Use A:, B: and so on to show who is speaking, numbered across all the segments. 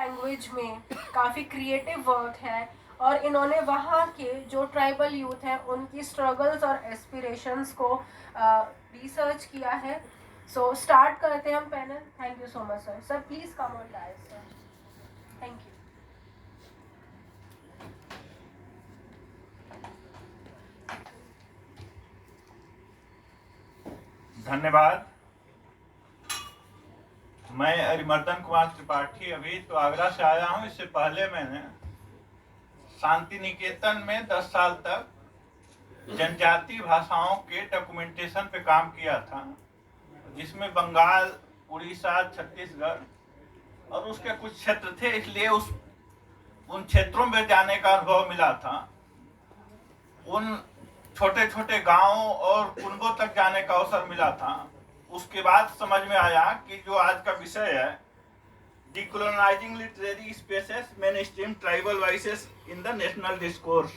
A: Language में काफ़ी creative work है और इन्होंने वहाँ के जो ट्राइबल यूथ हैं उनकी स्ट्रगल्स और एस्पिरेशंस को रिसर्च किया है। सो स्टार्ट करते हैं हम panel. Thank you so much sir. Sir please come on dais sir. Thank you.
B: धन्यवाद। मैं अरिमर्दन कुमार त्रिपाठी अभी तो आगरा से आया हूँ। इससे पहले मैंने शांति निकेतन में 10 साल तक जनजातीय भाषाओं के डॉक्यूमेंटेशन पे काम किया था, जिसमें बंगाल, उड़ीसा, छत्तीसगढ़ और उसके कुछ क्षेत्र थे, इसलिए उन क्षेत्रों में जाने का अनुभव मिला था। उन छोटे छोटे गांवों और कुनबों तक जाने का अवसर मिला था। उसके बाद समझ में आया कि जो आज का विषय है, decolonising literary spaces mainstream tribal voices in the national discourse.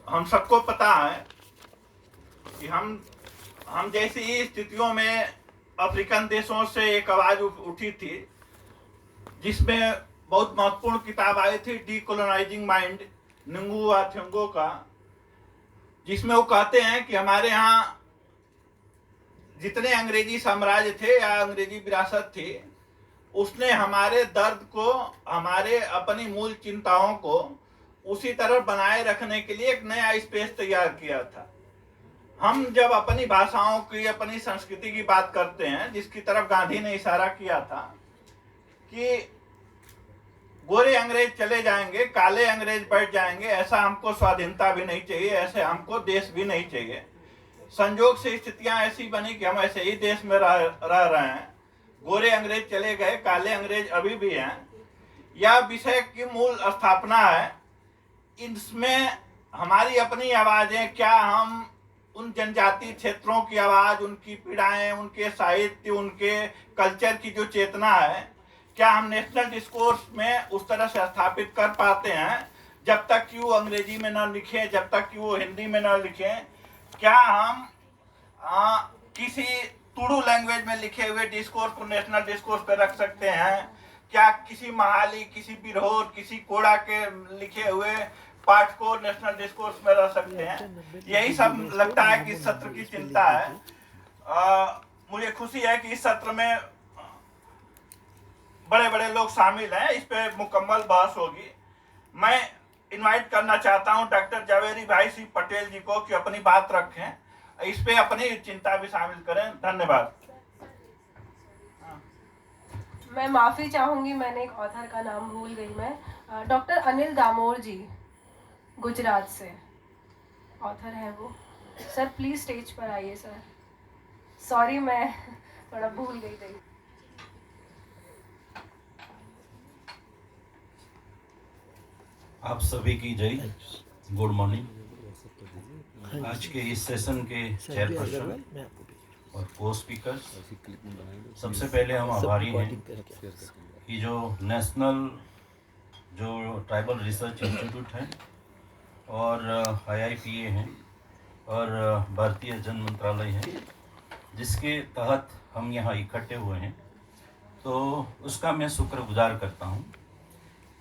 B: हम सबको पता है कि हम जैसी स्थितियों में अफ्रीकन देशों से एक आवाज उठी थी, जिसमें बहुत महत्वपूर्ण किताब आई थी डिकोलोनाइजिंग माइंड नुंगुआ थेंगो का, जिसमें वो कहते हैं कि हमारे यहाँ जितने अंग्रेजी साम्राज्य थे या अंग्रेजी विरासत थी, उसने हमारे दर्द को, हमारे अपनी मूल चिंताओं को उसी तरह बनाए रखने के लिए एक नया स्पेस तैयार किया था। हम जब अपनी भाषाओं की, अपनी संस्कृति की बात करते हैं, जिसकी तरफ गांधी ने इशारा किया था कि गोरे अंग्रेज चले जाएंगे, काले अंग्रेज बैठ जाएंगे, ऐसा हमको स्वाधीनता भी नहीं चाहिए, ऐसे हमको देश भी नहीं चाहिए। संयोग से स्थितियां ऐसी बनी कि हम ऐसे ही देश में रह रहे हैं। गोरे अंग्रेज चले गए, काले अंग्रेज अभी भी हैं। यह विषय की मूल स्थापना है। इसमें हमारी अपनी आवाजें, क्या हम उन जनजातीय क्षेत्रों की आवाज, उनकी पीड़ाएं, उनके साहित्य, उनके कल्चर की जो चेतना है, क्या हम नेशनल डिस्कोर्स में उस तरह से स्थापित कर पाते हैं? जब तक कि वो अंग्रेजी में न लिखे, जब तक कि वो हिंदी में न लिखे, क्या हम किसी तुड़ू लैंग्वेज में लिखे हुए डिस्कोर्स को नेशनल डिस्कोर्स पे रख सकते हैं? क्या किसी महाली, किसी बिरहोर, किसी कोड़ा के लिखे हुए पाठ को नेशनल डिस्कोर्स में रख सकते हैं? यही सब लगता है कि इस सत्र की चिंता है। मुझे खुशी है कि इस सत्र में बड़े बड़े लोग शामिल हैं। इस पे मुकम्मल बहस होगी। मैं इनवाइट करना चाहता हूं डॉक्टर जवेरी भाई सिंह पटेल जी को कि अपनी बात रखें, इस पे अपनी चिंता भी शामिल करें। धन्यवाद।
A: मैं माफ़ी चाहूँगी, मैंने एक ऑथर का नाम भूल गई मैं। डॉक्टर अनिल दामोर जी, गुजरात से ऑथर है वो। सर प्लीज़ स्टेज पर आइए सर। सॉरी, मैं थोड़ा भूल गई थी।
C: आप सभी की जय, गुड मॉर्निंग। आज के इस सेशन के चेयरपर्सन और को स्पीकर, सबसे पहले हम आभारी हैं कि जो नेशनल जो ट्राइबल रिसर्च इंस्टीट्यूट है और IIPA हैं और भारतीय जन मंत्रालय है, जिसके तहत हम यहाँ इकट्ठे हुए हैं, तो उसका मैं शुक्रगुजार करता हूँ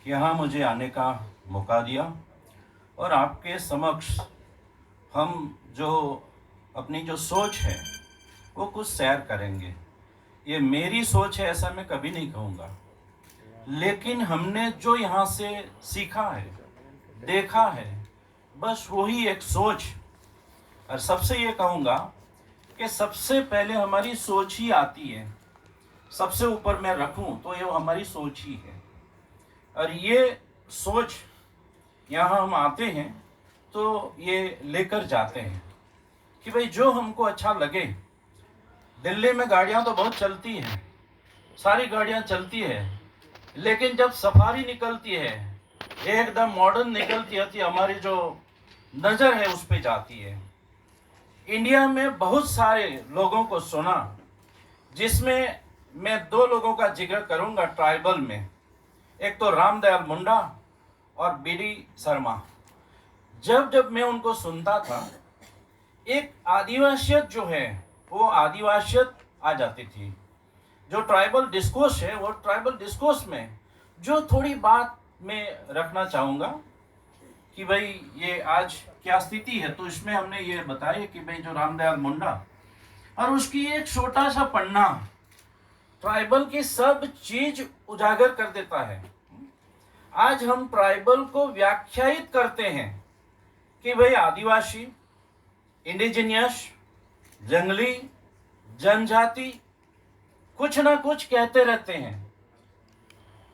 C: कि यहाँ मुझे आने का मौका दिया और आपके समक्ष हम जो अपनी जो सोच है वो कुछ शेयर करेंगे। ये मेरी सोच है ऐसा मैं कभी नहीं कहूँगा, लेकिन हमने जो यहाँ से सीखा है, देखा है, बस वही एक सोच। और सबसे ये कहूँगा कि सबसे पहले हमारी सोच ही आती है। सबसे ऊपर मैं रखूँ तो ये हमारी सोच ही है। और ये सोच यहाँ हम आते हैं तो ये लेकर जाते हैं कि भाई जो हमको अच्छा लगे। दिल्ली में गाड़ियाँ तो बहुत चलती हैं, सारी गाड़ियाँ चलती है, लेकिन जब सफारी निकलती है, एकदम मॉडर्न निकलती है, तो हमारी जो नज़र है उस पर जाती है। इंडिया में बहुत सारे लोगों को सुना, जिसमें मैं 2 लोगों का जिक्र करूंगा ट्राइबल में। एक तो रामदयाल मुंडा और BD शर्मा। जब जब मैं उनको सुनता था, एक आदिवासियत जो है वो आदिवासियत आ जाती थी। जो ट्राइबल डिस्कोर्स है, वो ट्राइबल डिस्कोर्स में जो थोड़ी बात मैं रखना चाहूँगा कि भाई ये आज क्या स्थिति है, तो इसमें हमने ये बताया कि भाई जो रामदयाल मुंडा और उसकी एक छोटा सा पन्ना ट्राइबल की सब चीज उजागर कर देता है। आज हम ट्राइबल को व्याख्यायित करते हैं कि भाई आदिवासी, इंडिजिनियस, जंगली, जनजाति, कुछ ना कुछ कहते रहते हैं।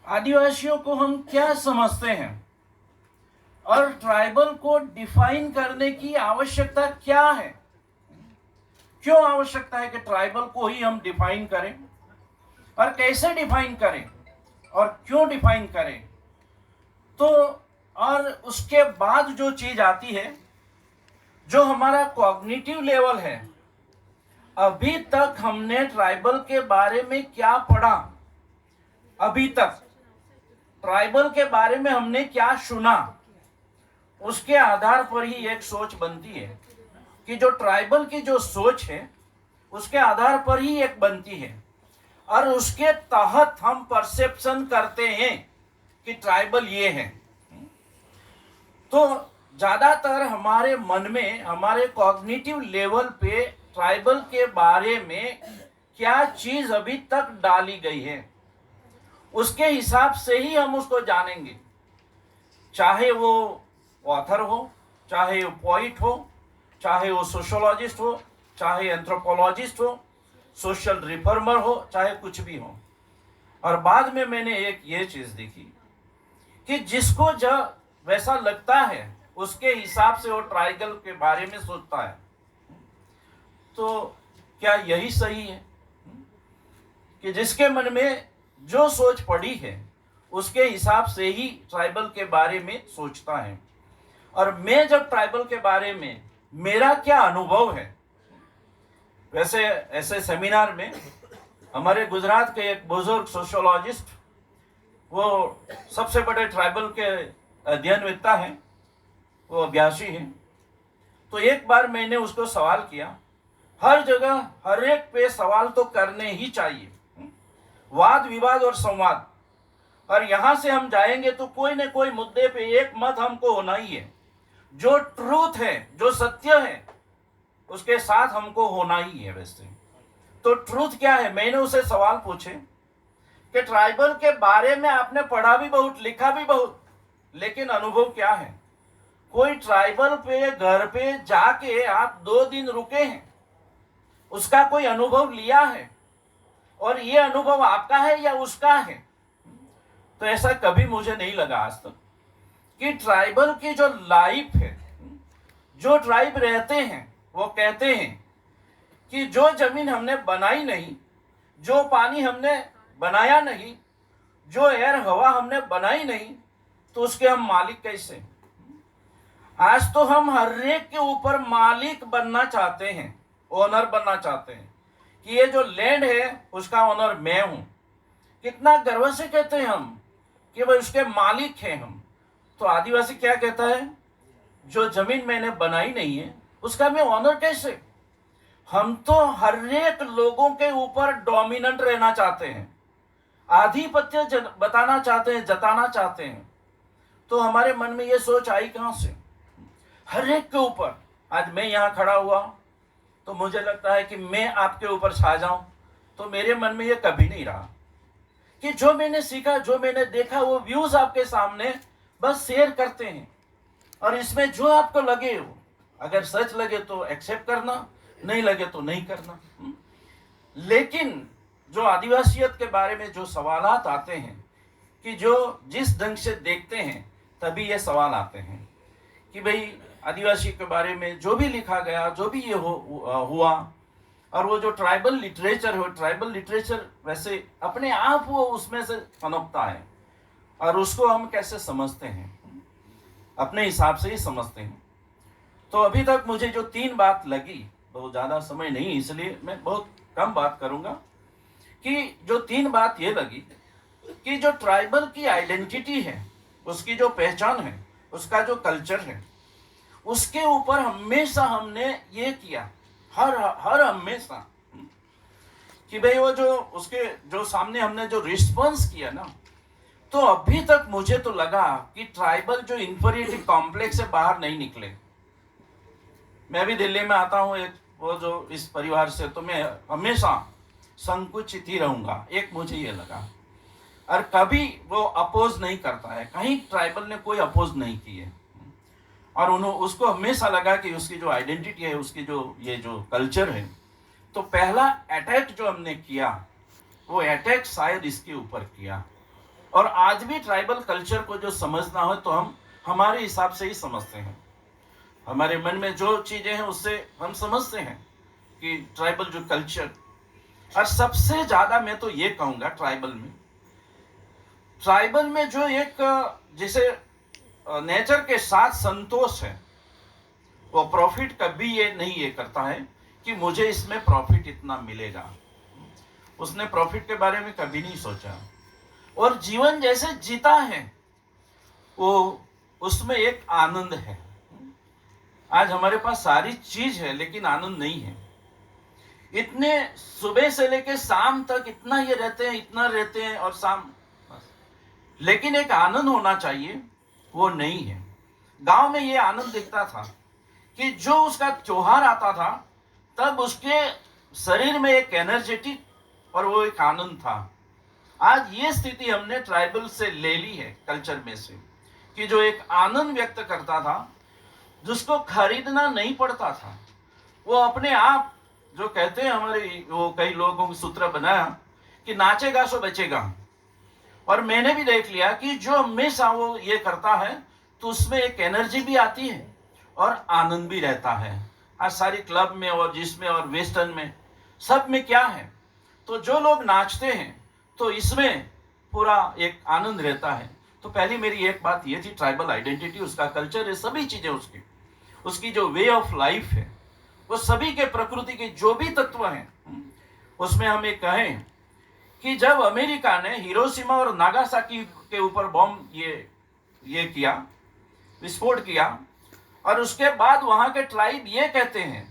C: आदिवासियों को हम क्या समझते हैं और ट्राइबल को डिफाइन करने की आवश्यकता क्या है? क्यों आवश्यकता है कि ट्राइबल को ही हम डिफाइन करें और कैसे डिफाइन करें और क्यों डिफाइन करें? तो और उसके बाद जो चीज आती है, जो हमारा कॉग्निटिव लेवल है, अभी तक हमने ट्राइबल के बारे में क्या पढ़ा, अभी तक ट्राइबल के बारे में हमने क्या सुना, उसके आधार पर ही एक सोच बनती है कि जो ट्राइबल की जो सोच है उसके आधार पर ही एक बनती है और उसके तहत हम परसेप्शन करते हैं कि ट्राइबल ये है। तो ज्यादातर हमारे मन में, हमारे कॉग्निटिव लेवल पे ट्राइबल के बारे में क्या चीज अभी तक डाली गई है, उसके हिसाब से ही हम उसको जानेंगे। चाहे वो ऑथर हो, चाहे वो पोइट हो, चाहे वो सोशियोलॉजिस्ट हो, चाहे एंथ्रोपोलॉजिस्ट हो, सोशल रिफॉर्मर हो, चाहे कुछ भी हो। और बाद में मैंने एक ये चीज देखी कि जिसको जब वैसा लगता है उसके हिसाब से वो ट्राइबल के बारे में सोचता है। तो क्या यही सही है कि जिसके मन में जो सोच पड़ी है उसके हिसाब से ही ट्राइबल के बारे में सोचता है? और मैं जब ट्राइबल के बारे में मेरा क्या अनुभव है, वैसे ऐसे सेमिनार में हमारे गुजरात के एक बुजुर्ग सोशियोलॉजिस्ट, वो सबसे बड़े ट्राइबल के अध्ययनवेत्ता हैं, वो अभ्यासी हैं। तो एक बार मैंने उसको सवाल किया, हर जगह हर एक पे सवाल तो करने ही चाहिए, वाद विवाद और संवाद, और यहां से हम जाएंगे तो कोई न कोई मुद्दे पे एक मत हमको होना ही है। जो ट्रूथ है, जो सत्य है, उसके साथ हमको होना ही है। वैसे तो ट्रूथ क्या है? मैंने उसे सवाल पूछे कि ट्राइबल के बारे में आपने पढ़ा भी बहुत, लिखा भी बहुत, लेकिन अनुभव क्या है? कोई ट्राइबल पे घर पे जाके आप 2 दिन रुके हैं, उसका कोई अनुभव लिया है? और ये अनुभव आपका है या उसका है? तो ऐसा कभी मुझे नहीं लगा आज तक कि ट्राइबल की जो लाइफ है, जो ट्राइब रहते हैं, वो कहते हैं कि जो जमीन हमने बनाई नहीं, जो पानी हमने बनाया नहीं, जो एयर हवा हमने बनाई नहीं, तो उसके हम मालिक कैसे? आज तो हम हर एक के ऊपर मालिक बनना चाहते हैं, ओनर बनना चाहते हैं कि ये जो लैंड है उसका ओनर मैं हूं। कितना गर्व से कहते हैं हम कि भाई उसके मालिक हैं हम। तो आदिवासी क्या कहता है? जो जमीन मैंने बनाई नहीं है उसका मैं ऑनर कैसे? हम तो हर एक लोगों के ऊपर डोमिनेंट रहना चाहते हैं, आधिपत्य बताना चाहते हैं, जताना चाहते हैं। तो हमारे मन में ये सोच आई कहां से? हर एक के ऊपर। आज मैं यहां खड़ा हुआ तो मुझे लगता है कि मैं आपके ऊपर छा जाऊं, तो मेरे मन में ये कभी नहीं रहा कि जो मैंने सीखा, जो मैंने देखा, वो व्यूज आपके सामने बस शेयर करते हैं। और इसमें जो आपको लगे, अगर सच लगे तो एक्सेप्ट करना, नहीं लगे तो नहीं करना। लेकिन जो आदिवासियत के बारे में जो सवालात आते हैं, कि जो जिस ढंग से देखते हैं तभी ये सवाल आते हैं कि भाई आदिवासी के बारे में जो भी लिखा गया, जो भी ये हुआ, और वो जो ट्राइबल लिटरेचर हो, ट्राइबल लिटरेचर वैसे अपने आप वो उसमें से पनपता है, और उसको हम कैसे समझते हैं? अपने हिसाब से ही समझते हैं। तो अभी तक मुझे जो 3 बात लगी, बहुत ज़्यादा समय नहीं, इसलिए मैं बहुत कम बात करूंगा, कि जो 3 बात ये लगी कि जो ट्राइबल की आइडेंटिटी है, उसकी जो पहचान है, उसका जो कल्चर है, उसके ऊपर हमेशा हमने ये किया, हर हमेशा कि भाई वो जो उसके जो सामने हमने जो रिस्पॉन्स किया ना, तो अभी तक मुझे तो लगा कि ट्राइबल जो इंफीरियरिटी कॉम्प्लेक्स से बाहर नहीं निकले। मैं भी दिल्ली में आता हूँ, एक वो जो इस परिवार से, तो मैं हमेशा संकुचित ही रहूंगा, एक मुझे ये लगा। और कभी वो अपोज नहीं करता है, कहीं ट्राइबल ने कोई अपोज नहीं की है। और उसको हमेशा लगा कि उसकी जो आइडेंटिटी है, उसकी जो ये जो कल्चर है, तो पहला अटैक जो हमने किया वो अटैक शायद इसके ऊपर किया। और आज भी ट्राइबल कल्चर को जो समझना हो तो हम हमारे हिसाब से ही समझते हैं, हमारे मन में जो चीजें हैं उससे हम समझते हैं कि ट्राइबल जो कल्चर। और सबसे ज्यादा मैं तो ये कहूंगा ट्राइबल में जो एक जैसे नेचर के साथ संतोष है, वो प्रॉफिट कभी ये नहीं ये करता है कि मुझे इसमें प्रॉफिट इतना मिलेगा। उसने प्रॉफिट के बारे में कभी नहीं सोचा, और जीवन जैसे जीता है वो उसमें एक आनंद है। आज हमारे पास सारी चीज है लेकिन आनंद नहीं है। इतने सुबह से लेके शाम तक इतना ये रहते हैं, इतना रहते हैं, और शाम, लेकिन एक आनंद होना चाहिए, वो नहीं है। गांव में ये आनंद दिखता था कि जो उसका त्योहार आता था तब उसके शरीर में एक एनर्जेटिक और वो एक आनंद था। आज ये स्थिति हमने ट्राइबल से ले ली है, कल्चर में से, कि जो एक आनंद व्यक्त करता था, जिसको खरीदना नहीं पड़ता था, वो अपने आप, जो कहते हैं हमारे वो कई लोगों के सूत्र बनाया कि नाचेगा सो बचेगा। और मैंने भी देख लिया कि जो हमेशा वो ये करता है तो उसमें एक एनर्जी भी आती है और आनंद भी रहता है। आज सारी क्लब में और जिसमें और वेस्टर्न में सब में क्या है, तो जो लोग नाचते हैं तो इसमें पूरा एक आनंद रहता है। तो पहली मेरी एक बात ये थी, ट्राइबल आइडेंटिटी, उसका कल्चर है, सभी चीजें उसकी जो वे ऑफ लाइफ है, वो सभी के प्रकृति के जो भी तत्व हैं, उसमें हम एक कहें कि जब अमेरिका ने हिरोशिमा और नागासाकी के ऊपर बॉम्ब ये किया, विस्फोट किया, और उसके बाद वहां के ट्राइब ये कहते हैं,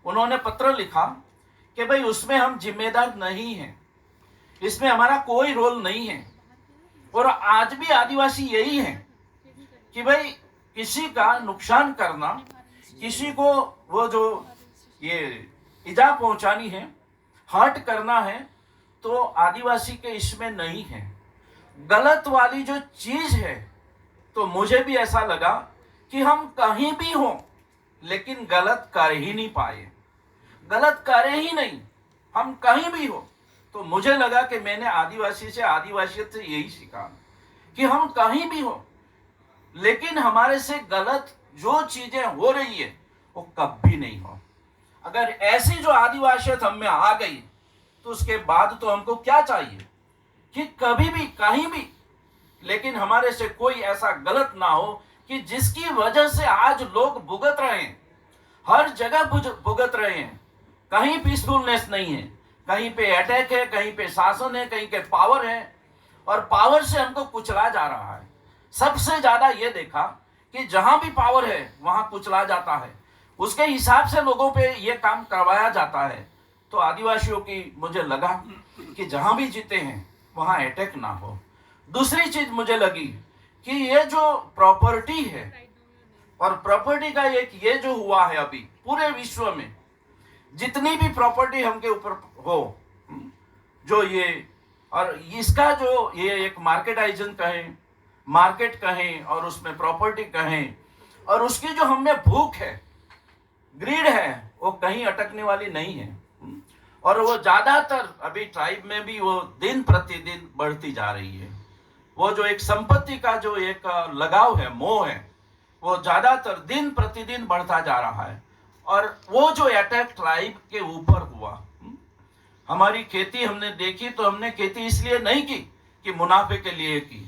C: उन्होंने पत्र लिखा कि भाई उसमें हम जिम्मेदार नहीं हैं, इसमें हमारा कोई रोल नहीं है। और आज भी आदिवासी यही है कि भाई किसी का नुकसान करना, किसी को वो जो ये इजा पहुंचानी है, हर्ट करना है, तो आदिवासी के इसमें नहीं है। गलत वाली जो चीज है, तो मुझे भी ऐसा लगा कि हम कहीं भी हों लेकिन गलत कर ही नहीं पाए, गलत करे ही नहीं, हम कहीं भी हो। तो मुझे लगा कि मैंने आदिवासियत से यही सीखा कि हम कहीं भी हो लेकिन हमारे से गलत जो चीजें हो रही है वो कभी नहीं हो। अगर ऐसी जो आदिवासियत हम में आ गई तो उसके बाद तो हमको क्या चाहिए कि कभी भी कहीं भी, लेकिन हमारे से कोई ऐसा गलत ना हो कि जिसकी वजह से आज लोग भुगत रहे हैं, हर जगह भुगत रहे हैं। कहीं पीसफुलनेस नहीं है, कहीं पे अटैक है, कहीं पे शासन है, कहीं के पावर है, और पावर से हमको कुचला जा रहा है। सबसे ज्यादा ये देखा कि जहां भी पावर है वहां कुचला जाता है, उसके हिसाब से लोगों पे ये काम करवाया जाता है। तो आदिवासियों की मुझे लगा कि जहां भी जीते हैं वहां अटैक ना हो। दूसरी चीज मुझे लगी कि ये जो प्रॉपर्टी है, और प्रॉपर्टी का एक ये जो हुआ है अभी पूरे विश्व में, जितनी भी प्रॉपर्टी हमके ऊपर हो, जो ये और इसका जो ये एक मार्केटाइजेशन कहें, मार्केट कहें, और उसमें प्रॉपर्टी कहें, और उसकी जो हमें भूख है, ग्रीड है, वो कहीं अटकने वाली नहीं है। और वो ज्यादातर अभी ट्राइब में भी वो दिन प्रतिदिन बढ़ती जा रही है। वो जो एक संपत्ति का जो एक लगाव है, मोह है, वो ज्यादातर दिन प्रतिदिन बढ़ता जा रहा है। और वो जो अटैक ट्राइब के ऊपर हुआ, हमारी खेती हमने देखी तो हमने खेती इसलिए नहीं की कि मुनाफे के लिए की,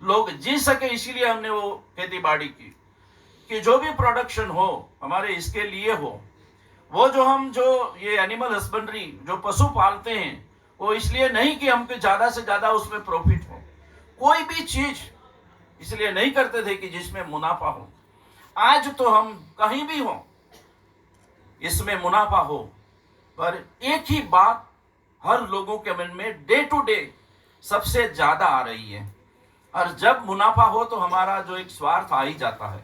C: लोग जी सके इसीलिए हमने वो खेती बाड़ी की कि जो भी प्रोडक्शन हो हमारे इसके लिए हो। वो जो हम जो ये एनिमल हस्बेंड्री जो पशु पालते हैं, वो इसलिए नहीं कि हमको ज्यादा से ज्यादा उसमें प्रॉफिट हो, कोई भी चीज इसलिए नहीं करते थे कि जिसमें मुनाफा हो। आज तो हम कहीं भी हो इसमें मुनाफा हो, पर एक ही बात
D: हर लोगों के मन में डे टू डे सबसे ज्यादा आ रही है। और जब मुनाफा हो तो हमारा जो एक स्वार्थ आ ही जाता है।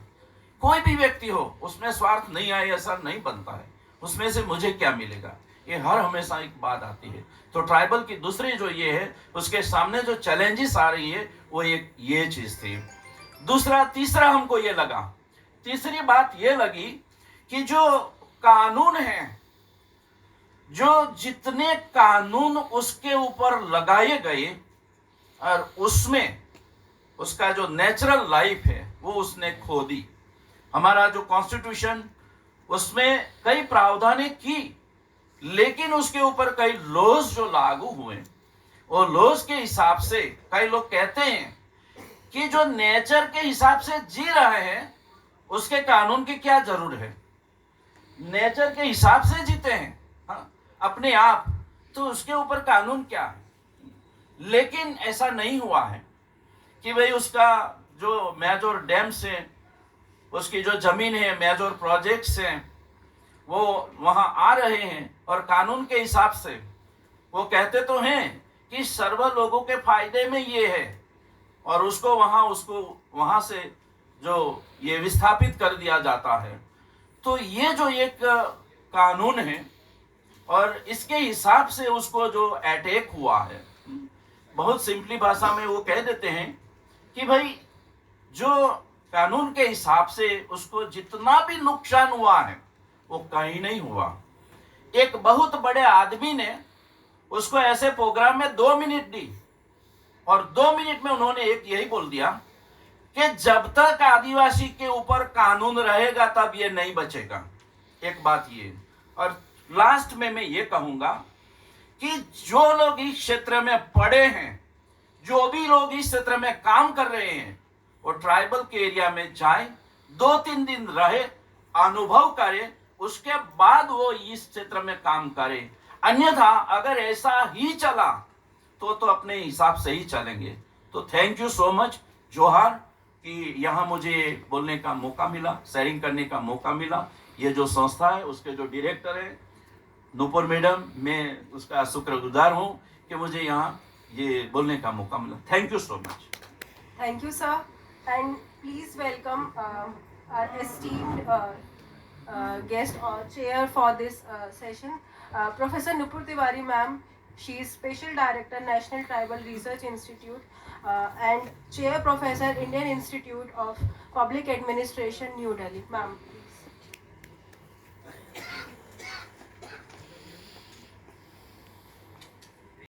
D: कोई भी व्यक्ति हो उसमें स्वार्थ नहीं आए ऐसा नहीं बनता है, उसमें से मुझे क्या मिलेगा, ये हर हमेशा एक बात आती है। तो ट्राइबल की दूसरी जो ये है, उसके सामने जो चैलेंजेस आ रही है वो एक ये चीज थी। तीसरा हमको ये लगा, तीसरी बात ये लगी कि जो कानून है, जो जितने कानून उसके ऊपर लगाए गए और उसमें उसका जो नेचुरल लाइफ है वो उसने खो दी। हमारा जो कॉन्स्टिट्यूशन उसमें कई प्रावधानें की, लेकिन उसके ऊपर कई लॉज जो लागू हुए, वो लॉज के हिसाब से कई लोग कहते हैं कि जो नेचर के हिसाब से जी रहे हैं उसके कानून की क्या जरूरत है। नेचर के हिसाब से जीते हैं, हाँ, अपने आप, तो उसके ऊपर कानून क्या है। लेकिन ऐसा नहीं हुआ है कि भाई उसका जो मेजर डैम्स है, उसकी जो जमीन है, मेजर प्रोजेक्ट्स हैं, वो वहां आ रहे हैं और कानून के हिसाब से वो कहते तो हैं कि सर्व लोगों के फायदे में ये है, और उसको वहां से जो ये विस्थापित कर दिया जाता है। तो ये जो एक कानून है और इसके हिसाब से उसको जो अटैक हुआ है, बहुत सिंपली भाषा में वो कह देते हैं कि भाई जो कानून के हिसाब से उसको जितना भी नुकसान हुआ है वो कहीं नहीं हुआ। एक बहुत बड़े आदमी ने उसको ऐसे प्रोग्राम में 2 मिनट दी और 2 मिनट में उन्होंने एक यही बोल दिया कि जब तक आदिवासी के ऊपर कानून रहेगा तब ये नहीं बचेगा। एक बात ये, और लास्ट में मैं ये कहूंगा कि जो लोग इस क्षेत्र में पड़े हैं, जो भी लोग इस क्षेत्र में काम कर रहे हैं, वो ट्राइबल के एरिया में जाए, 2-3 दिन रहे, अनुभव करे, उसके बाद वो इस क्षेत्र में काम करे। अन्यथा अगर ऐसा ही चला तो अपने हिसाब से ही चलेंगे। तो थैंक यू सो मच जोहार कि यहाँ मुझे बोलने का मौका मिला, शेयरिंग करने का मौका मिला। ये जो संस्था है उसके जो डायरेक्टर है नूपुर मैडम, मैं उसका शुक्रगुजार हूँ कि मुझे यहाँ ये बोलने का मौका मिला। Thank you so much.
A: Thank you, sir. And please welcome our esteemed guest or chair for this session, Professor Nupur Tiwari ma'am. She is Special Director, National Tribal Research Institute and Chair Professor, Indian Institute of Public Administration, New Delhi. Ma'am.